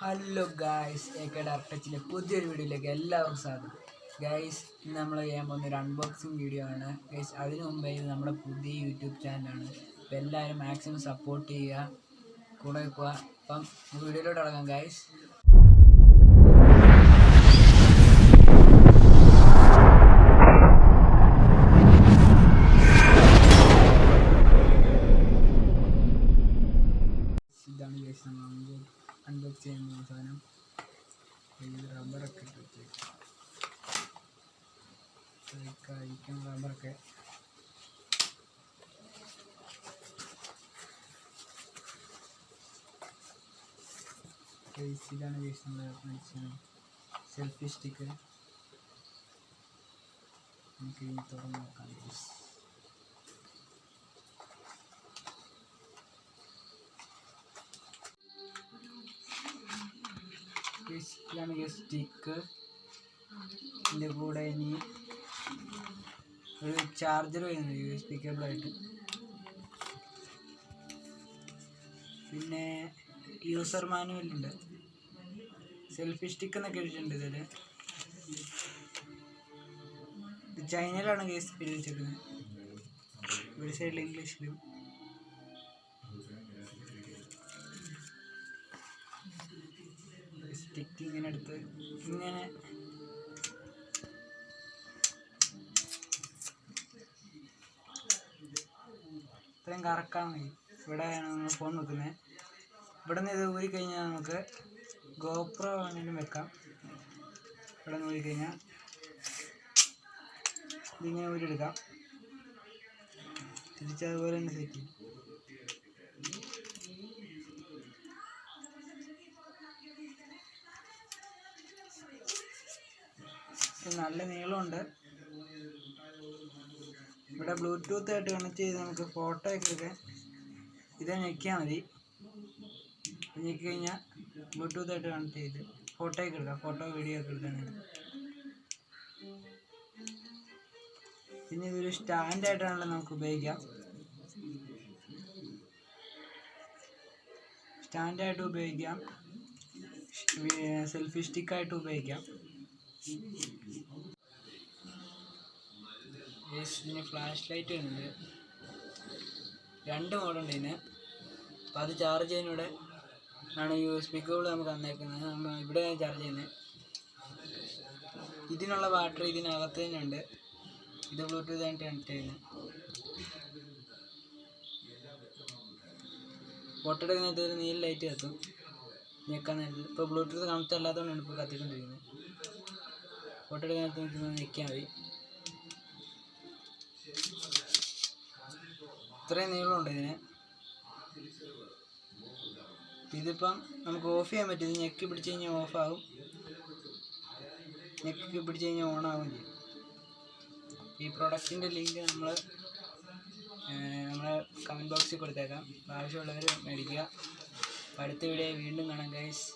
Hello guys, ഡയറക്ടച്ചിൻ്റെ പുതിയൊരു വീഡിയോയിലേക്ക് എല്ലാവർക്കും സ്വാഗതം. ഗായ്സ്, ഇന്ന് നമ്മൾ ചെയ്യാൻ പോകുന്ന ഒരു അൺബോക്സിങ് വീഡിയോ ആണ്. ഗായ്സ്, അതിനു മുമ്പേ ഇത് നമ്മുടെ പുതിയ യൂട്യൂബ് ചാനലാണ്. അപ്പോൾ എല്ലാവരും മാക്സിമം സപ്പോർട്ട് ചെയ്യുക, കൂടെ വെക്കുക. അപ്പം വീഡിയോയിലോട്ട് ഇറങ്ങാം ഗായ്സ്. ഇതാണ് ഗായ്സ് നമ്മൾ അൺബോക്സ് ചെയ്യുന്ന സാധനം. റബ്ബറൊക്കെ ഇട്ട് വെച്ചേക്കാം, റബ്ബറൊക്കെ. ഇതാണ് ഗൈസ് നമ്മൾ മേടിച്ചത് സെൽഫി സ്റ്റിക്ക്. നമുക്ക് ഇനി തുറന്ന് നോക്കാം ഗൈസ്. ഇതാണ് ഗൈസ് സ്റ്റിക്ക്. ഇതിൻ്റെ കൂടെ ഇനി ഒരു ചാർജർ വരുന്നുണ്ട് USB കേബിളായിട്ട്. പിന്നെ യൂസർ മാനുവൽ ഉണ്ട്. സെൽഫി സ്റ്റിക്ക് എന്നൊക്കെ എഴുതിയിട്ടുണ്ട് ഇതിൽ. ഇത് ചൈനയിലാണ് ഗൈസ് എഴുതി വെച്ചിരിക്കുന്നത്, ഒരു സൈഡിൽ ഇംഗ്ലീഷിലും. സ്റ്റിക്ക് ഇങ്ങനെ എടുത്ത് ഇങ്ങനെ ഇത്രയും കറക്കാൻ മതി. ഇവിടെയാണ് നമ്മൾ ഫോൺ വെക്കുന്നത്. ഇവിടെ നിന്ന് ഇത് ഊരിക്കഴിഞ്ഞാൽ നമുക്ക് ഗോപ്രോ വേണമെങ്കിലും വെക്കാം. ഇവിടെ നിന്ന് ഊരിക്കഴിഞ്ഞാൽ ഇതിങ്ങനെ ഊരിയെടുക്കാം. തിരിച്ചതുപോലെ തന്നെ സെറ്റ് ചെയ്യും. നല്ല നീളമുണ്ട്. ഇവിടെ ബ്ലൂടൂത്ത് ആയിട്ട് കണക്ട് ചെയ്ത് നമുക്ക് ഫോട്ടോ ഒക്കെ എടുക്കാൻ ഇതേ ഞെക്കിയാൽ മതി. ഞെക്കി കഴിഞ്ഞാൽ ബ്ലൂടൂത്ത് ആയിട്ട് കണക്ട് ചെയ്ത് ഫോട്ടോ ഒക്കെ എടുക്കാം, ഫോട്ടോ വീഡിയോ ഒക്കെ എടുക്കാനായിട്ട്. പിന്നെ ഇതൊരു സ്റ്റാൻഡായിട്ടാണല്ലോ നമുക്ക് ഉപയോഗിക്കാം. സ്റ്റാൻഡായിട്ട് ഉപയോഗിക്കാം, സെൽഫി സ്റ്റിക്കായിട്ട് ഉപയോഗിക്കാം. പിന്നെ ഫ്ലാഷ് ലൈറ്റ് ഉണ്ട്. 2 മോഡുണ്ട് ഇതിന്. അപ്പോൾ അത് ചാർജ് ചെയ്യുന്നൂടെ ആണ് USB കേബിൾ നമുക്ക് തന്നേക്കുന്നത്. നമ്മൾ ഇവിടെ ചാർജ് ചെയ്യുന്നത്. ഇതിനുള്ള ബാറ്ററി ഇതിനകത്ത് തന്നെ ഉണ്ട്. ഇത് ബ്ലൂടൂത്ത് ആയിട്ട് കണക്ട് ചെയ്യുന്നത്. ഫോട്ടോ എടുക്കുന്നതിനകത്ത് ഒരു നീല ലൈറ്റ് കത്തും ഞെക്കാൻ നേരത്ത്. ഇപ്പോൾ ബ്ലൂടൂത്ത് കണക്ട് അല്ലാത്തതുകൊണ്ടാണ് ഇപ്പോൾ കത്തിക്കൊണ്ടിരിക്കുന്നത്. ഫോട്ടോ എടുക്കുന്നതിനകത്ത് നിൽക്കുന്നത് ഞെക്കിയാൽ മതി. ഇത്രയും നീളമുണ്ട് ഇതിന്. ഇതിപ്പം നമുക്ക് ഓഫ് ചെയ്യാൻ പറ്റും. ഇത് ഞെക്കി പിടിച്ച് കഴിഞ്ഞാൽ ഓഫാകും, ഞെക്കി പിടിച്ച് കഴിഞ്ഞാൽ ഓണാകും ചെയ്യും. ഈ പ്രൊഡക്റ്റിൻ്റെ ലിങ്ക് നമ്മളെ കമൻറ്റ് ബോക്സിൽ കൊടുത്തേക്കാം. ആവശ്യമുള്ളവർ മേടിക്കുക. അടുത്ത വീഡിയോ വീണ്ടും കാണാം ഗൈസ്.